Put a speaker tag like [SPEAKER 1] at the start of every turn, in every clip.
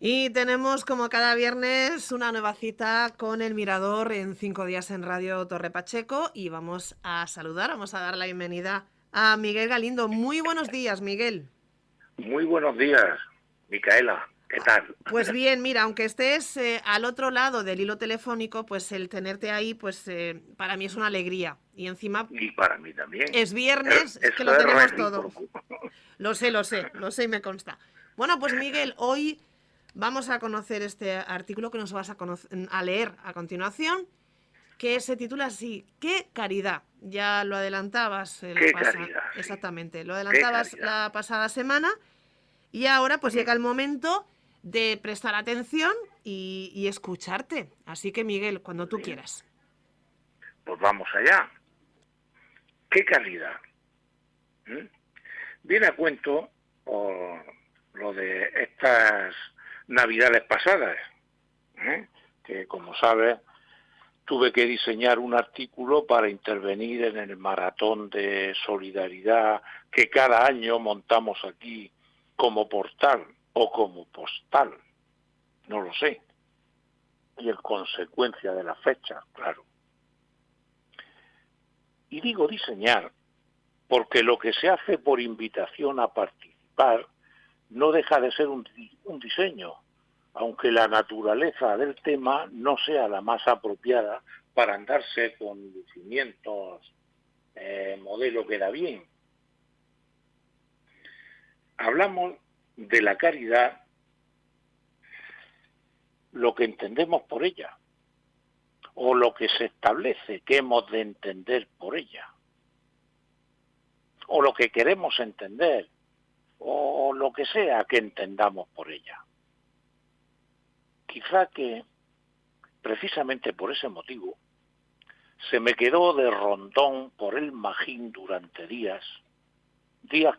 [SPEAKER 1] Y tenemos como cada viernes una nueva cita con El Mirador en 5 días en Radio Torre Pacheco y vamos a saludar, vamos a dar la bienvenida a Miguel Galindo. Muy buenos días, Miguel.
[SPEAKER 2] Muy buenos días, Micaela. ¿Qué tal?
[SPEAKER 1] Pues bien, mira, aunque estés al otro lado del hilo telefónico, pues el tenerte ahí, pues para mí es una alegría. Y encima
[SPEAKER 2] Y para mí también.
[SPEAKER 1] es viernes, es que lo
[SPEAKER 2] Eso es
[SPEAKER 1] tenemos todo.
[SPEAKER 2] recíproco.
[SPEAKER 1] Lo sé y me consta. Bueno, pues Miguel, hoy vamos a conocer este artículo que nos vas a leer a continuación, que se titula así, ¿qué caridad? Ya lo adelantabas
[SPEAKER 2] Qué caridad, sí.
[SPEAKER 1] exactamente, lo
[SPEAKER 2] Qué
[SPEAKER 1] adelantabas
[SPEAKER 2] caridad.
[SPEAKER 1] la pasada semana y ahora pues
[SPEAKER 2] Mm.
[SPEAKER 1] llega el momento de prestar atención y escucharte. Así que Miguel, cuando
[SPEAKER 2] Muy
[SPEAKER 1] tú
[SPEAKER 2] bien.
[SPEAKER 1] quieras.
[SPEAKER 2] Pues vamos allá. Qué caridad. ¿Mm? Viene a cuento por lo de estas navidades pasadas, ¿eh? Que como sabes tuve que diseñar un artículo para intervenir en el maratón de solidaridad que cada año montamos aquí como portal o como postal, no lo sé, y en consecuencia de la fecha, claro. Y digo diseñar porque lo que se hace por invitación a participar no deja de ser un diseño, aunque la naturaleza del tema no sea la más apropiada para andarse con lucimientos modelo que da bien. Hablamos de la caridad, lo que entendemos por ella, o lo que se establece que hemos de entender por ella, o lo que queremos entender, o lo que sea que entendamos por ella. Quizá que, precisamente por ese motivo, se me quedó de rondón por el magín durante días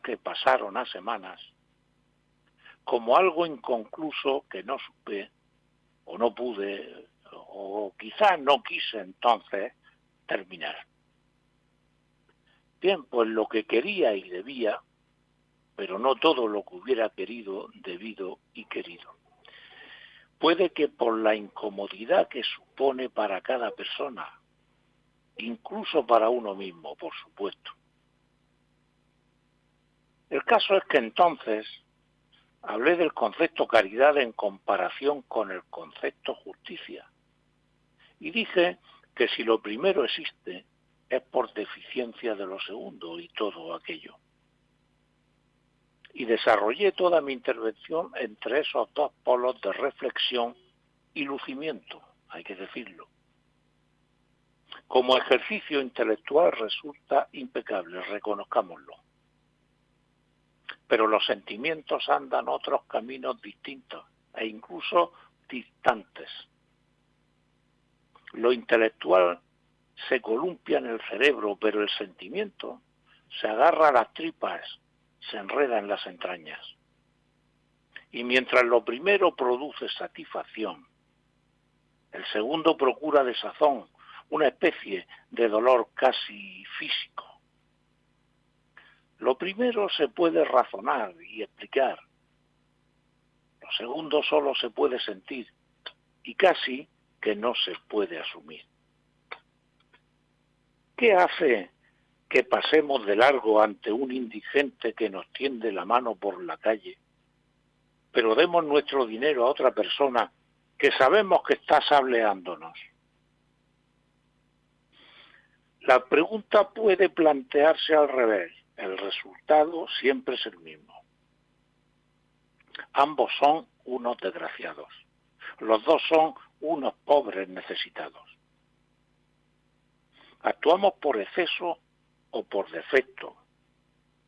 [SPEAKER 2] que pasaron a semanas, como algo inconcluso que no supe o no pude, o quizá no quise entonces terminar. Bien, pues lo que quería y debía, pero no todo lo que hubiera querido, debido y querido. Puede que por la incomodidad que supone para cada persona, incluso para uno mismo, por supuesto. El caso es que entonces hablé del concepto caridad en comparación con el concepto justicia. Y dije que si lo primero existe es por deficiencia de lo segundo y todo aquello. Y desarrollé toda mi intervención entre esos dos polos de reflexión y lucimiento, hay que decirlo. Como ejercicio intelectual resulta impecable, reconozcámoslo. Pero los sentimientos andan otros caminos distintos e incluso distantes. Lo intelectual se columpia en el cerebro, pero el sentimiento se agarra a las tripas, se enreda en las entrañas. Y mientras lo primero produce satisfacción, el segundo procura desazón, una especie de dolor casi físico. Lo primero se puede razonar y explicar, lo segundo solo se puede sentir y casi que no se puede asumir. ¿Qué hace que pasemos de largo ante un indigente que nos tiende la mano por la calle, pero demos nuestro dinero a otra persona que sabemos que está sableándonos? La pregunta puede plantearse al revés. El resultado siempre es el mismo. Ambos son unos desgraciados. Los dos son unos pobres necesitados. Actuamos por exceso o por defecto,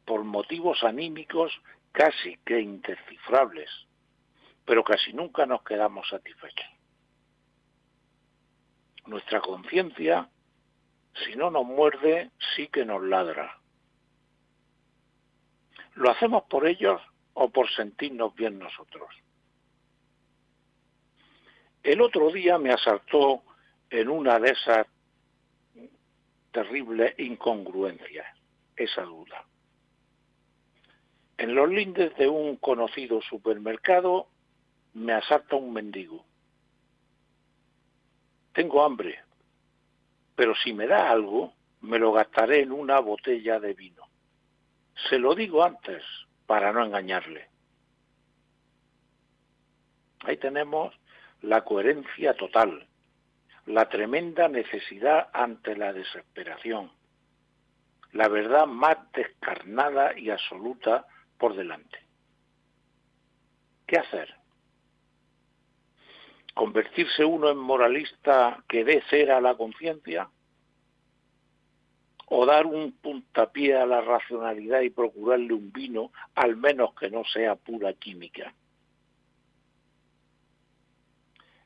[SPEAKER 2] por motivos anímicos casi que indescifrables, pero casi nunca nos quedamos satisfechos. Nuestra conciencia, si no nos muerde, sí que nos ladra. ¿Lo hacemos por ellos o por sentirnos bien nosotros? El otro día me asaltó en una de esas terribles incongruencias esa duda. En los lindes de un conocido supermercado me asalta un mendigo. Tengo hambre, pero si me da algo, me lo gastaré en una botella de vino. Se lo digo antes, para no engañarle. Ahí tenemos la coherencia total, la tremenda necesidad ante la desesperación, la verdad más descarnada y absoluta por delante. ¿Qué hacer? ¿Convertirse uno en moralista que dé cera a la conciencia? ¿O dar un puntapié a la racionalidad y procurarle un vino, al menos que no sea pura química?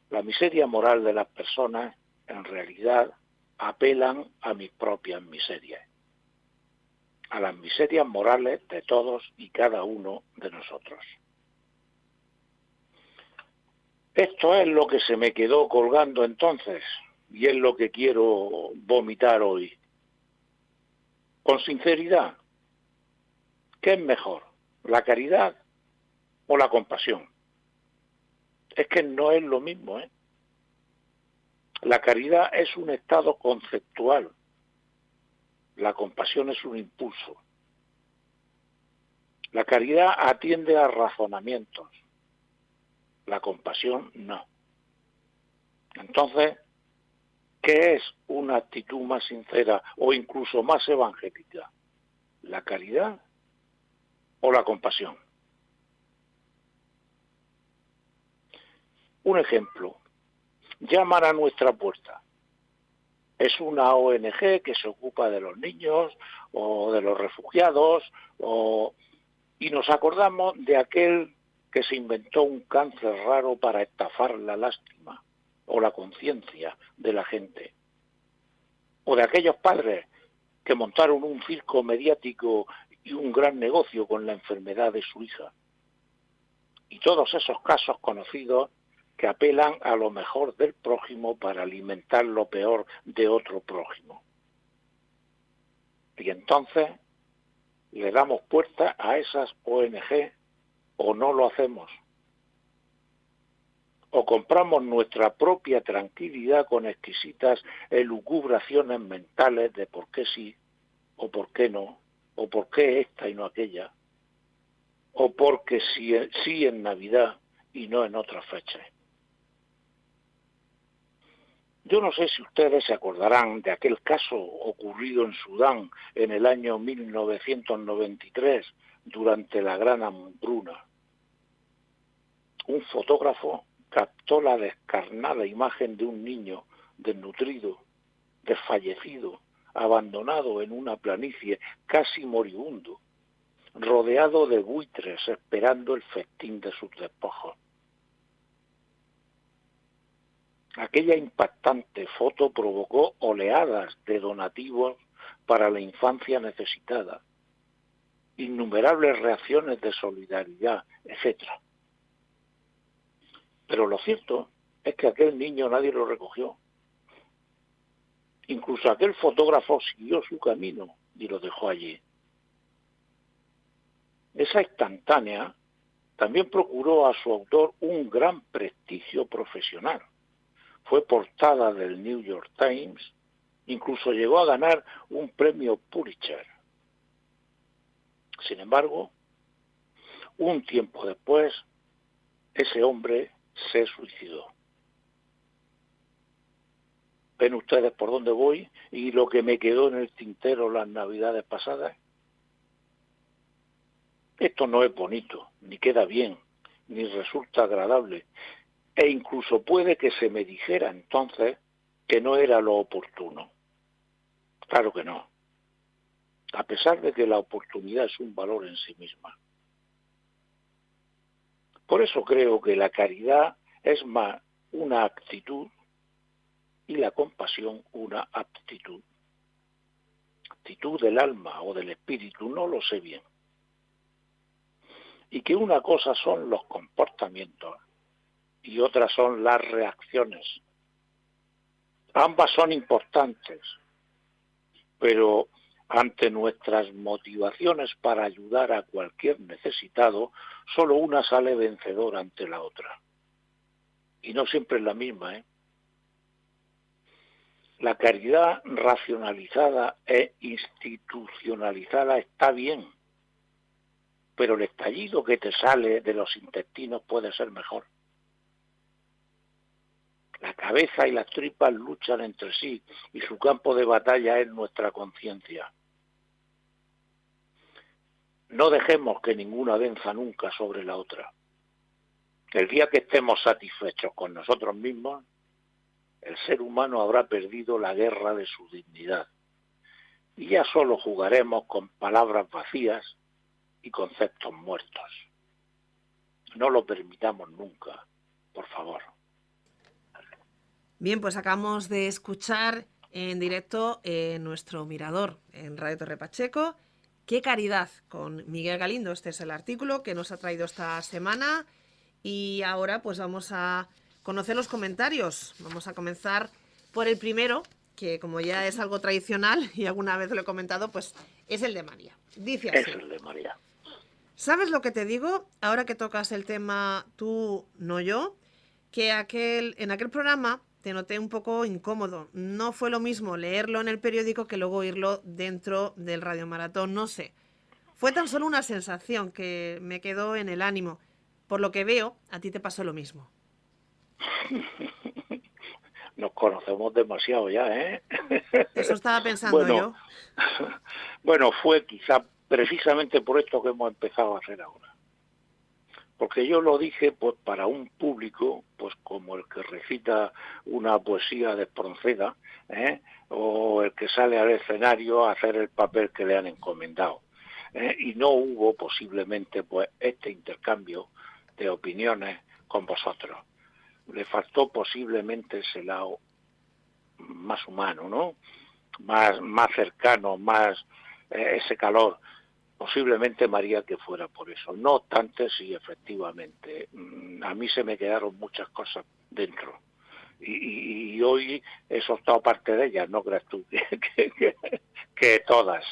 [SPEAKER 2] La miseria moral de las personas, en realidad, apelan a mis propias miserias, a las miserias morales de todos y cada uno de nosotros. Esto es lo que se me quedó colgando entonces, y es lo que quiero vomitar hoy. Con sinceridad, ¿qué es mejor, la caridad o la compasión? Es que no es lo mismo, ¿eh? La caridad es un estado conceptual, la compasión es un impulso. La caridad atiende a razonamientos, la compasión no. Entonces, ¿qué es una actitud más sincera o incluso más evangélica? ¿La caridad o la compasión? Un ejemplo, llaman a nuestra puerta. Es una ONG que se ocupa de los niños o de los refugiados y nos acordamos de aquel que se inventó un cáncer raro para estafar la lástima o la conciencia de la gente. O de aquellos padres que montaron un circo mediático y un gran negocio con la enfermedad de su hija. Y todos esos casos conocidos que apelan a lo mejor del prójimo para alimentar lo peor de otro prójimo. Y entonces le damos puerta a esas ONG o no lo hacemos. O compramos nuestra propia tranquilidad con exquisitas elucubraciones mentales de por qué sí, o por qué no, o por qué esta y no aquella, o porque sí en Navidad y no en otras fechas. Yo no sé si ustedes se acordarán de aquel caso ocurrido en Sudán en el año 1993, durante la Gran Hambruna. Un fotógrafo captó la descarnada imagen de un niño desnutrido, desfallecido, abandonado en una planicie, casi moribundo, rodeado de buitres esperando el festín de sus despojos. Aquella impactante foto provocó oleadas de donativos para la infancia necesitada, innumerables reacciones de solidaridad, etc. Pero lo cierto es que aquel niño nadie lo recogió. Incluso aquel fotógrafo siguió su camino y lo dejó allí. Esa instantánea también procuró a su autor un gran prestigio profesional. Fue portada del New York Times, incluso llegó a ganar un premio Pulitzer. Sin embargo, un tiempo después, ese hombre se suicidó. ¿Ven ustedes por dónde voy y lo que me quedó en el tintero las Navidades pasadas? Esto no es bonito, ni queda bien, ni resulta agradable, e incluso puede que se me dijera entonces que no era lo oportuno. Claro que no, a pesar de que la oportunidad es un valor en sí misma. Por eso creo que la caridad es más una actitud y la compasión una aptitud. Actitud del alma o del espíritu, no lo sé bien. Y que una cosa son los comportamientos y otra son las reacciones. Ambas son importantes, pero ante nuestras motivaciones para ayudar a cualquier necesitado, solo una sale vencedora ante la otra. y no siempre es la misma, ¿eh? La caridad racionalizada e institucionalizada está bien, pero el estallido que te sale de los intestinos puede ser mejor. La cabeza y las tripas luchan entre sí y su campo de batalla es nuestra conciencia. No dejemos que ninguna venza nunca sobre la otra. El día que estemos satisfechos con nosotros mismos, el ser humano habrá perdido la guerra de su dignidad y ya solo jugaremos con palabras vacías y conceptos muertos. No lo permitamos nunca, por favor.
[SPEAKER 1] Bien, pues acabamos de escuchar en directo en nuestro Mirador, en Radio Torre Pacheco, Qué caridad, con Miguel Galindo. Este es el artículo que nos ha traído esta semana y ahora pues vamos a conocer los comentarios. Vamos a comenzar por el primero, que como ya es algo tradicional y alguna vez lo he comentado, pues es el de María. Dice así.
[SPEAKER 2] Es el de María.
[SPEAKER 1] ¿Sabes lo que te digo? Ahora que tocas el tema tú, no yo, que en aquel programa te noté un poco incómodo. No fue lo mismo leerlo en el periódico que luego oírlo dentro del radiomaratón, no sé. Fue tan solo una sensación que me quedó en el ánimo. Por lo que veo, a ti te pasó lo mismo.
[SPEAKER 2] Nos conocemos demasiado ya, ¿eh?
[SPEAKER 1] Eso estaba pensando
[SPEAKER 2] Bueno,
[SPEAKER 1] yo.
[SPEAKER 2] bueno, fue quizá precisamente por esto que hemos empezado a hacer ahora. Porque yo lo dije pues para un público pues como el que recita una poesía de Espronceda, ¿eh? O el que sale al escenario a hacer el papel que le han encomendado, ¿eh? Y no hubo posiblemente pues este intercambio de opiniones con vosotros. Le faltó posiblemente ese lado más humano, ¿no? Más cercano, más ese calor. Posiblemente, María, que fuera por eso. No obstante, sí, efectivamente, a mí se me quedaron muchas cosas dentro. Y hoy he soltado parte de ellas, no creas tú que todas.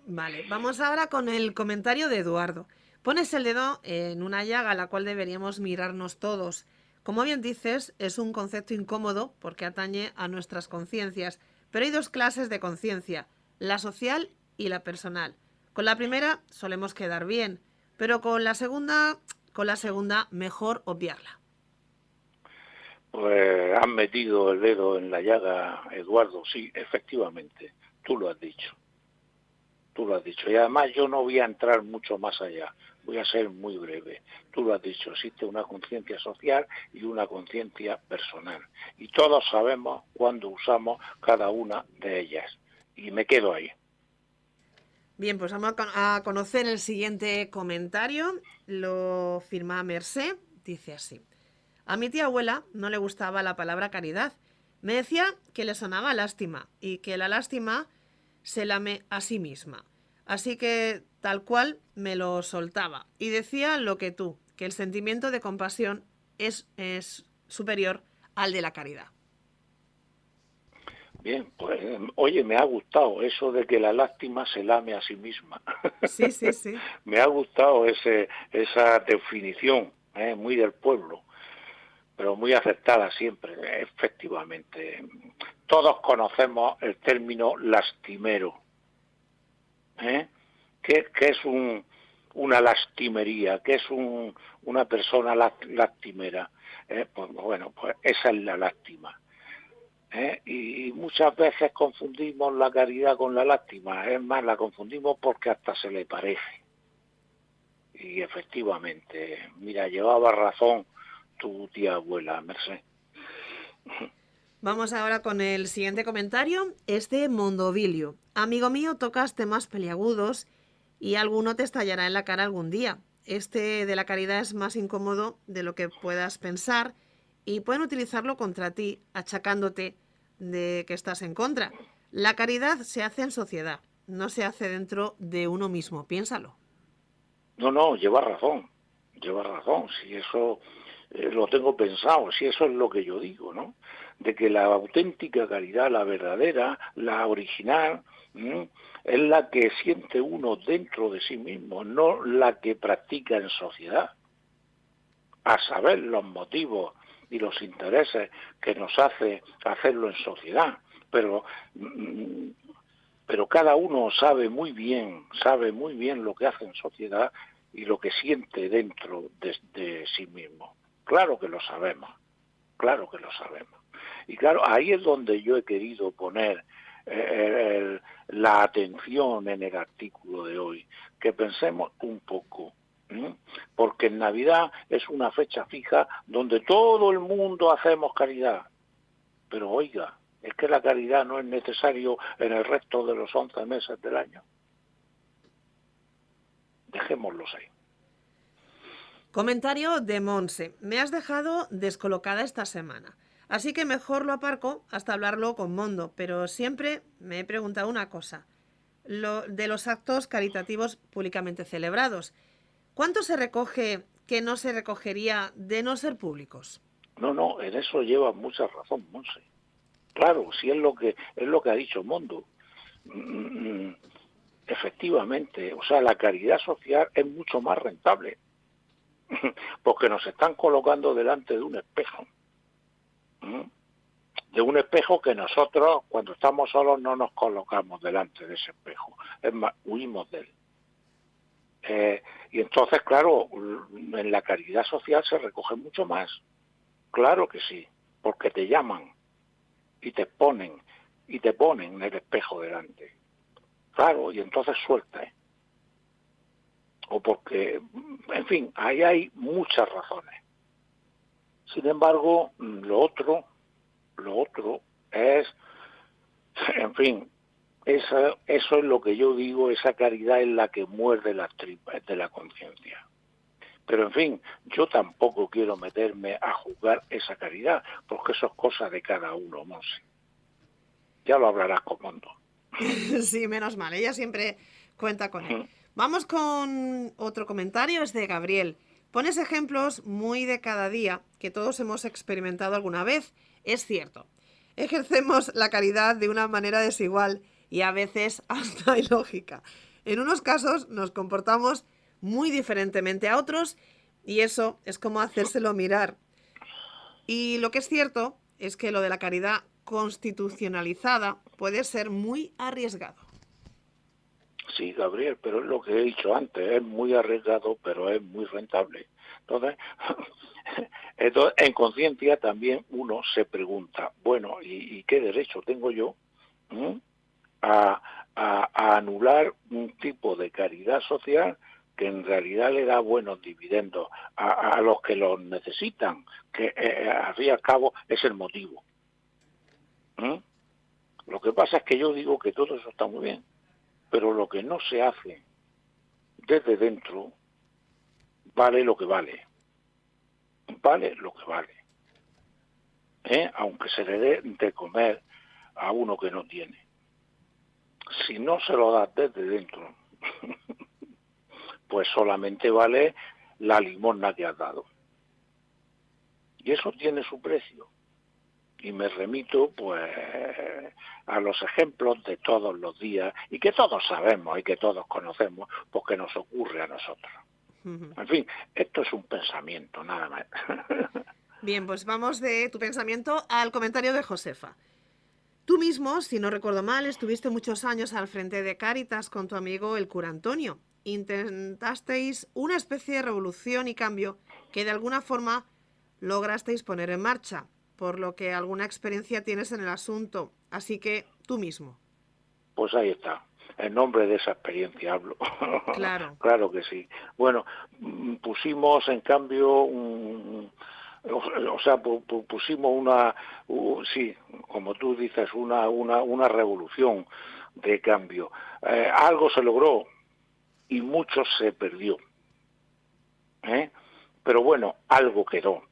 [SPEAKER 1] Vale, vamos ahora con el comentario de Eduardo. Pones el dedo en una llaga a la cual deberíamos mirarnos todos. Como bien dices, es un concepto incómodo porque atañe a nuestras conciencias, pero hay dos clases de conciencia, la social y la personal. Con la primera solemos quedar bien, pero con la segunda mejor obviarla.
[SPEAKER 2] Pues has metido el dedo en la llaga, Eduardo, sí, efectivamente, tú lo has dicho. Tú lo has dicho. Y además yo no voy a entrar mucho más allá. Voy a ser muy breve. Tú lo has dicho. Existe una conciencia social y una conciencia personal. Y todos sabemos cuándo usamos cada una de ellas. Y me quedo ahí.
[SPEAKER 1] Bien, pues vamos a conocer el siguiente comentario. Lo firma Mercé. Dice así. A mi tía abuela no le gustaba la palabra caridad. Me decía que le sonaba lástima y que la lástima se lame a sí misma. Así que tal cual me lo soltaba. Y decía lo que tú, que el sentimiento de compasión es superior al de la caridad.
[SPEAKER 2] Bien, pues oye, me ha gustado eso de que la lástima se lame a sí misma.
[SPEAKER 1] Sí, sí, sí.
[SPEAKER 2] Me ha gustado esa definición, muy del pueblo, pero muy aceptada siempre, efectivamente. Todos conocemos el término lastimero, ¿eh? ¿Qué es una lastimería? ¿Qué es una persona lastimera? Pues bueno, pues esa es la lástima. Y muchas veces confundimos la caridad con la lástima. Es más, la confundimos porque hasta se le parece. Y efectivamente, mira, llevaba razón tu tía abuela, Mercé.
[SPEAKER 1] Vamos ahora con el siguiente comentario. Es de Mondovilio. Amigo mío, tocas temas peliagudos y alguno te estallará en la cara algún día. Este de la caridad es más incómodo de lo que puedas pensar y pueden utilizarlo contra ti, achacándote de que estás en contra. La caridad se hace en sociedad, no se hace dentro de uno mismo. Piénsalo.
[SPEAKER 2] No, lleva razón. Si eso lo tengo pensado, si eso es lo que yo digo, ¿no? De que la auténtica caridad, la verdadera, la original, es la que siente uno dentro de sí mismo, no la que practica en sociedad. a saber los motivos y los intereses que nos hace hacerlo en sociedad, pero cada uno sabe muy bien lo que hace en sociedad y lo que siente dentro de sí mismo. Claro que lo sabemos. Y claro, ahí es donde yo he querido poner la atención en el artículo de hoy, que pensemos un poco, porque en Navidad es una fecha fija donde todo el mundo hacemos caridad, pero oiga, es que la caridad no es necesario en el resto de los 11 meses del año. Dejémoslos ahí.
[SPEAKER 1] Comentario de Monse. Me has dejado descolocada esta semana. Así que mejor lo aparco hasta hablarlo con Mondo. Pero siempre me he preguntado una cosa. Lo de los actos caritativos públicamente celebrados. ¿Cuánto se recoge que no se recogería de no ser públicos?
[SPEAKER 2] No, en eso lleva mucha razón, Monse. Claro, si es lo que ha dicho Mondo. Efectivamente, o sea, la caridad social es mucho más rentable, porque nos están colocando delante de un espejo. De un espejo que nosotros, cuando estamos solos, no nos colocamos delante de ese espejo. Es más, huimos de él. Y entonces, claro, en la caridad social se recoge mucho más. Claro que sí, porque te llaman y te ponen el espejo delante. Claro, y entonces suelta, o porque, en fin, ahí hay muchas razones. Sin embargo, lo otro es, en fin, eso es lo que yo digo, esa caridad es la que muerde las tripas de la conciencia. Pero, en fin, yo tampoco quiero meterme a juzgar esa caridad, porque eso es cosa de cada uno, Monse. Ya lo hablarás con Mondo.
[SPEAKER 1] Sí, menos mal, ella siempre cuenta con él. Vamos con otro comentario, es de Gabriel. Pones ejemplos muy de cada día que todos hemos experimentado alguna vez. Es cierto, ejercemos la caridad de una manera desigual y a veces hasta ilógica. En unos casos nos comportamos muy diferentemente a otros y eso es como hacérselo mirar. Y lo que es cierto es que lo de la caridad constitucionalizada puede ser muy arriesgado.
[SPEAKER 2] Sí, Gabriel, pero es lo que he dicho antes, es muy arriesgado, pero es muy rentable. Entonces, en conciencia también uno se pregunta, bueno, ¿y qué derecho tengo yo a, a anular un tipo de caridad social que en realidad le da buenos dividendos a los que los necesitan, que al fin y al cabo es el motivo? Lo que pasa es que yo digo que todo eso está muy bien, pero lo que no se hace desde dentro vale lo que vale. Aunque se le dé de comer a uno que no tiene. Si no se lo das desde dentro, pues solamente vale la limosna que has dado. Y eso tiene su precio. Y me remito pues a los ejemplos de todos los días y que todos sabemos y que todos conocemos porque nos ocurre a nosotros. En fin, esto es un pensamiento, nada más.
[SPEAKER 1] Bien, pues vamos de tu pensamiento al comentario de Josefa. Tú mismo, si no recuerdo mal, estuviste muchos años al frente de Cáritas con tu amigo el cura Antonio. Intentasteis una especie de revolución y cambio que de alguna forma lograsteis poner en marcha, por lo que alguna experiencia tienes en el asunto. Así que tú mismo.
[SPEAKER 2] Pues ahí está. En nombre de esa experiencia hablo.
[SPEAKER 1] Claro.
[SPEAKER 2] Claro que sí. Bueno, pusimos en cambio pusimos sí, como tú dices, una revolución de cambio. Algo se logró y mucho se perdió. Pero bueno, algo quedó.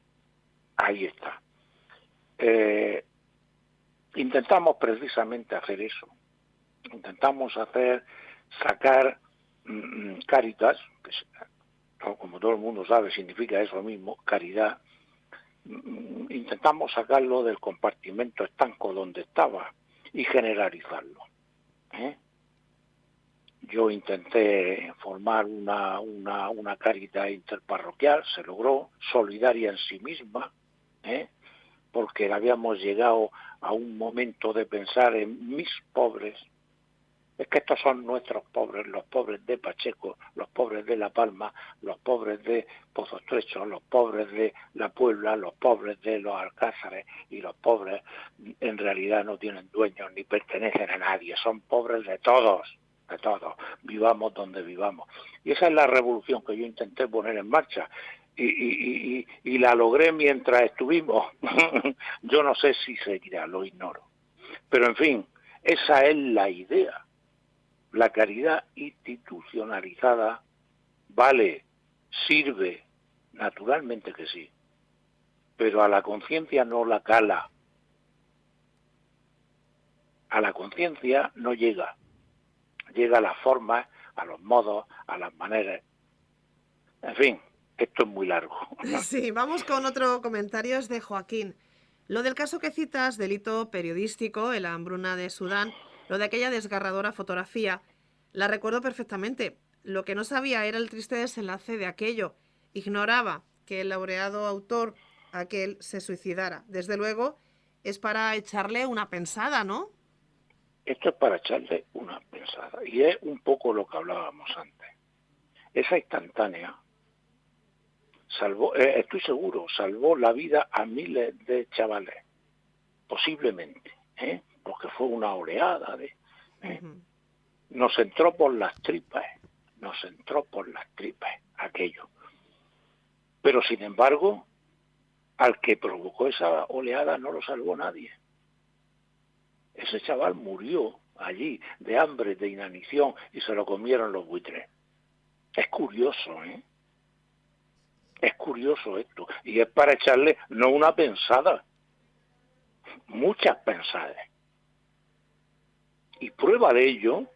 [SPEAKER 2] Ahí está. Intentamos precisamente hacer eso. Intentamos sacar Cáritas, que como todo el mundo sabe significa eso mismo, caridad. Intentamos sacarlo del compartimento estanco donde estaba y generalizarlo. Yo intenté formar una caridad interparroquial, se logró, solidaria en sí misma, porque habíamos llegado a un momento de pensar en mis pobres. Es que estos son nuestros pobres, los pobres de Pacheco, los pobres de La Palma, los pobres de Pozo Estrecho, los pobres de La Puebla, los pobres de los Alcázares, y los pobres en realidad no tienen dueños ni pertenecen a nadie, son pobres de todos, vivamos donde vivamos. Y esa es la revolución que yo intenté poner en marcha. Y la logré mientras estuvimos. Yo no sé si seguirá, lo ignoro. Pero en fin, esa es la idea. La caridad institucionalizada vale, sirve, naturalmente que sí, pero a la conciencia no la cala. A la conciencia no llega. Llega a las formas, a los modos, a las maneras. En fin, esto es muy largo.
[SPEAKER 1] Sí, vamos con otro comentario, es de Joaquín. Lo del caso que citas, delito periodístico, en la hambruna de Sudán, lo de aquella desgarradora fotografía, la recuerdo perfectamente. Lo que no sabía era el triste desenlace de aquello. Ignoraba que el laureado autor, aquel, se suicidara. Desde luego, es para echarle una pensada, ¿no?
[SPEAKER 2] Esto es para echarle una pensada. Y es un poco lo que hablábamos antes. Esa instantánea salvó, estoy seguro, salvó la vida a miles de chavales. Posiblemente, porque fue una oleada de... Nos entró por las tripas aquello. Pero sin embargo, al que provocó esa oleada no lo salvó nadie. Ese chaval murió allí de hambre, de inanición, y se lo comieron los buitres. Es curioso, Es curioso esto. Y es para echarle no una pensada, muchas pensadas. Y prueba de ello,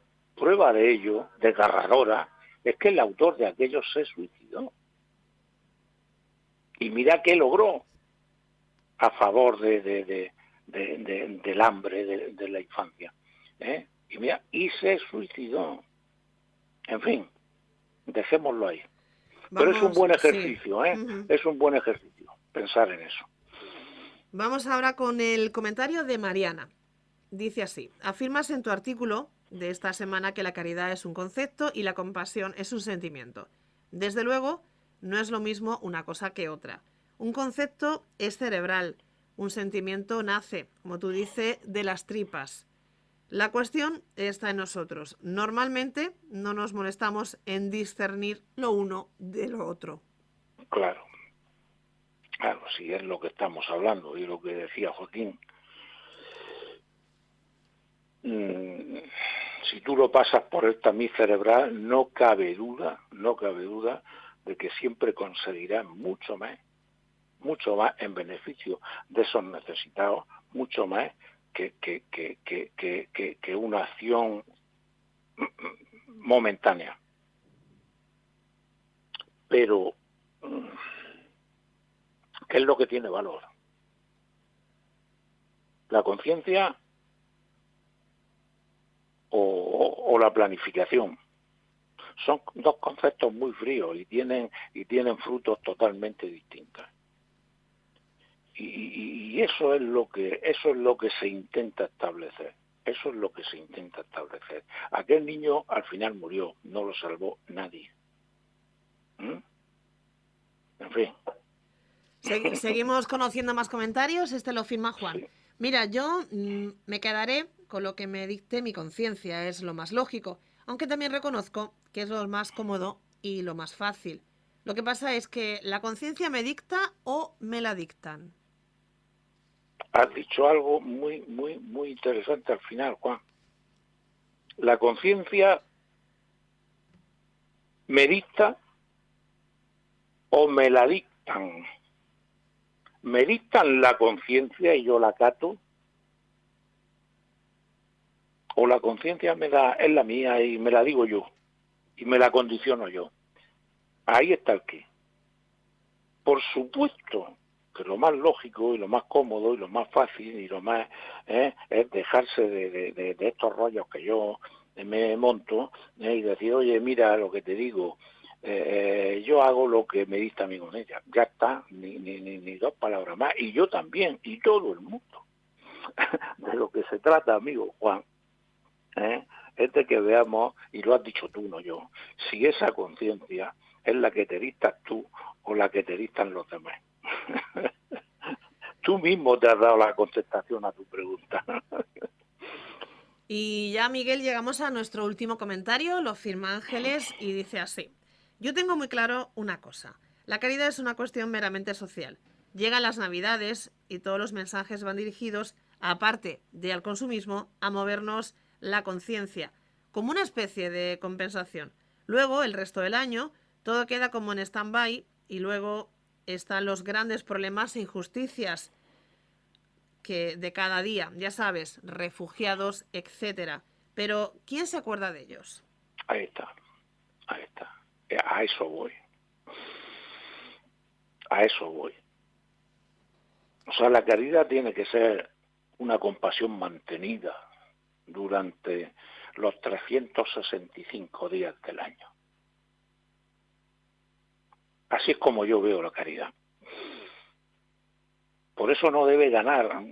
[SPEAKER 2] desgarradora, es que el autor de aquello se suicidó. Y mira qué logró a favor del hambre de la infancia. Y se suicidó. En fin, dejémoslo ahí. Pero es un buen ejercicio,
[SPEAKER 1] sí.
[SPEAKER 2] Es un buen ejercicio pensar en eso.
[SPEAKER 1] Vamos ahora con el comentario de Mariana. Dice así: afirmas en tu artículo de esta semana que la caridad es un concepto y la compasión es un sentimiento. Desde luego, no es lo mismo una cosa que otra. Un concepto es cerebral, un sentimiento nace, como tú dices, de las tripas. La cuestión está en nosotros. Normalmente no nos molestamos en discernir lo uno de lo otro.
[SPEAKER 2] Claro, sí es lo que estamos hablando y lo que decía Joaquín. Si tú lo pasas por el tamiz cerebral, no cabe duda de que siempre conseguirás mucho más en beneficio de esos necesitados, mucho más que una acción momentánea. Pero, ¿qué es lo que tiene valor? ¿La conciencia o la planificación? Son dos conceptos muy fríos y tienen frutos totalmente distintos. Y eso es lo que se intenta establecer. Aquel niño al final murió, no lo salvó nadie. En fin.
[SPEAKER 1] Seguimos conociendo más comentarios. Este lo firma Juan.
[SPEAKER 2] Sí.
[SPEAKER 1] Mira, yo me quedaré con lo que me dicte mi conciencia, es lo más lógico, aunque también reconozco que es lo más cómodo y lo más fácil. Lo que pasa es que la conciencia me dicta o me la dictan.
[SPEAKER 2] Has dicho algo muy, muy, muy interesante al final, Juan. La conciencia me dicta o me la dictan. Me dictan la conciencia y yo la acato, o la conciencia es la mía y me la digo yo y me la condiciono yo. Ahí está el qué. Por supuesto que lo más lógico y lo más cómodo y lo más fácil y lo más es dejarse de estos rollos que yo me monto y decir, oye, mira lo que te digo, yo hago lo que me dicta mi conciencia. Ya está, ni dos palabras más. Y yo también, y todo el mundo. De lo que se trata, amigo Juan, es de que veamos, y lo has dicho tú, no yo, si esa conciencia es la que te dictas tú o la que te dictan los demás. Tú mismo te has dado la contestación a tu pregunta.
[SPEAKER 1] Y ya, Miguel, llegamos a nuestro último comentario, lo firma Ángeles y dice así. Yo tengo muy claro una cosa. La caridad es una cuestión meramente social. Llegan las Navidades y todos los mensajes van dirigidos, aparte de al consumismo, a movernos la conciencia, como una especie de compensación. Luego, el resto del año, todo queda como en stand-by y luego están los grandes problemas e injusticias que de cada día, ya sabes, refugiados, etcétera. Pero ¿quién se acuerda de ellos?
[SPEAKER 2] Ahí está, ahí está. A eso voy. A eso voy. O sea, la caridad tiene que ser una compasión mantenida durante los 365 días del año. Así es como yo veo la caridad. Por eso no debe ganar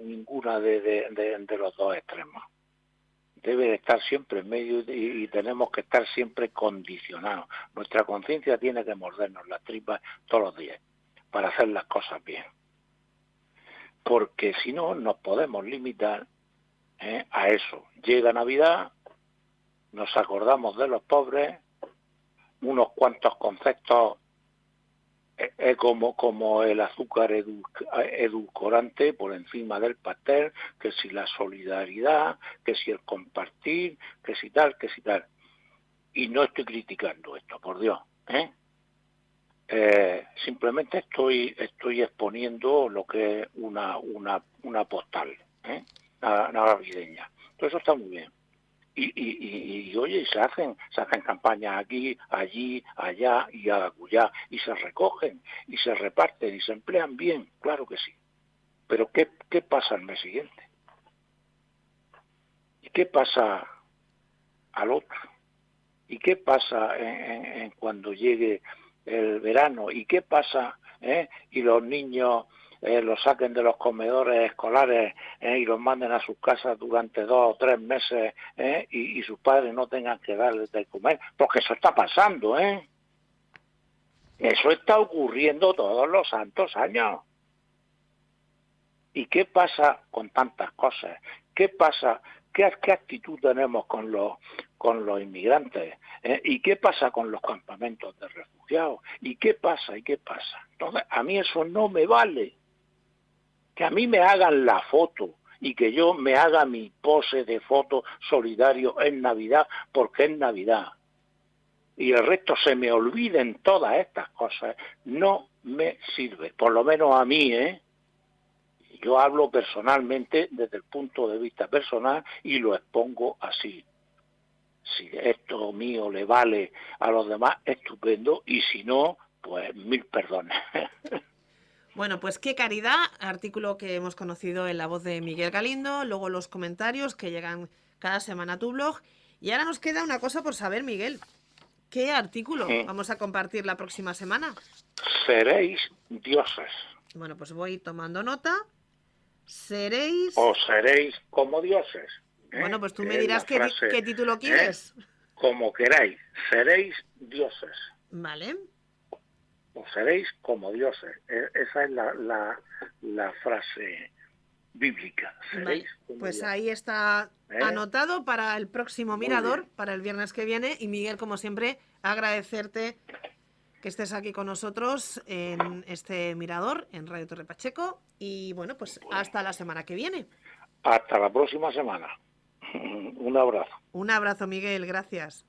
[SPEAKER 2] ninguna de los dos extremos. Debe de estar siempre en medio y tenemos que estar siempre condicionados. Nuestra conciencia tiene que mordernos las tripas todos los días para hacer las cosas bien. Porque si no, nos podemos limitar a eso. Llega Navidad, nos acordamos de los pobres, unos cuantos conceptos como el azúcar edulcorante por encima del pastel, que si la solidaridad, que si el compartir, que si tal, que si tal. Y no estoy criticando esto, por Dios. Simplemente estoy exponiendo lo que es una postal, navideña. Todo eso está muy bien. Y oye, se hacen campañas aquí, allí, allá y acullá, y se recogen, y se reparten, y se emplean bien, claro que sí. Pero ¿qué pasa al mes siguiente? ¿Y qué pasa al otro? ¿Y qué pasa en cuando llegue el verano? ¿Y qué pasa y los niños los saquen de los comedores escolares y los manden a sus casas durante 2 o 3 meses y sus padres no tengan que darles de comer? Porque eso está pasando, Eso está ocurriendo todos los santos años. ¿Y qué pasa con tantas cosas? ¿Qué pasa? ¿Qué actitud tenemos con los inmigrantes? ¿Y qué pasa con los campamentos de refugiados? ¿Y qué pasa? ¿Y qué pasa? Entonces, a mí eso no me vale. Que a mí me hagan la foto y que yo me haga mi pose de foto solidario en Navidad, porque es Navidad. Y el resto se me olviden todas estas cosas. No me sirve, por lo menos a mí, Yo hablo personalmente desde el punto de vista personal y lo expongo así. Si esto mío le vale a los demás, estupendo, y si no, pues 1000 perdones.
[SPEAKER 1] Bueno, pues qué caridad, artículo que hemos conocido en la voz de Miguel Galindo, luego los comentarios que llegan cada semana a tu blog. Y ahora nos queda una cosa por saber, Miguel. ¿Qué artículo vamos a compartir la próxima semana?
[SPEAKER 2] Seréis dioses.
[SPEAKER 1] Bueno, pues voy tomando nota. Seréis...
[SPEAKER 2] O seréis como dioses.
[SPEAKER 1] Bueno, pues tú me dirás qué título quieres.
[SPEAKER 2] Como queráis, seréis dioses.
[SPEAKER 1] Vale.
[SPEAKER 2] O seréis como dioses. Esa es la frase bíblica. Seréis como
[SPEAKER 1] pues
[SPEAKER 2] dioses.
[SPEAKER 1] Ahí está anotado para el próximo Mirador,
[SPEAKER 2] bien.
[SPEAKER 1] para el viernes que viene. Y Miguel, como siempre, agradecerte que estés aquí con nosotros en este Mirador, en Radio Torre Pacheco. Y bueno, pues hasta la semana que viene.
[SPEAKER 2] Hasta la próxima semana. Un abrazo.
[SPEAKER 1] Un abrazo, Miguel. Gracias.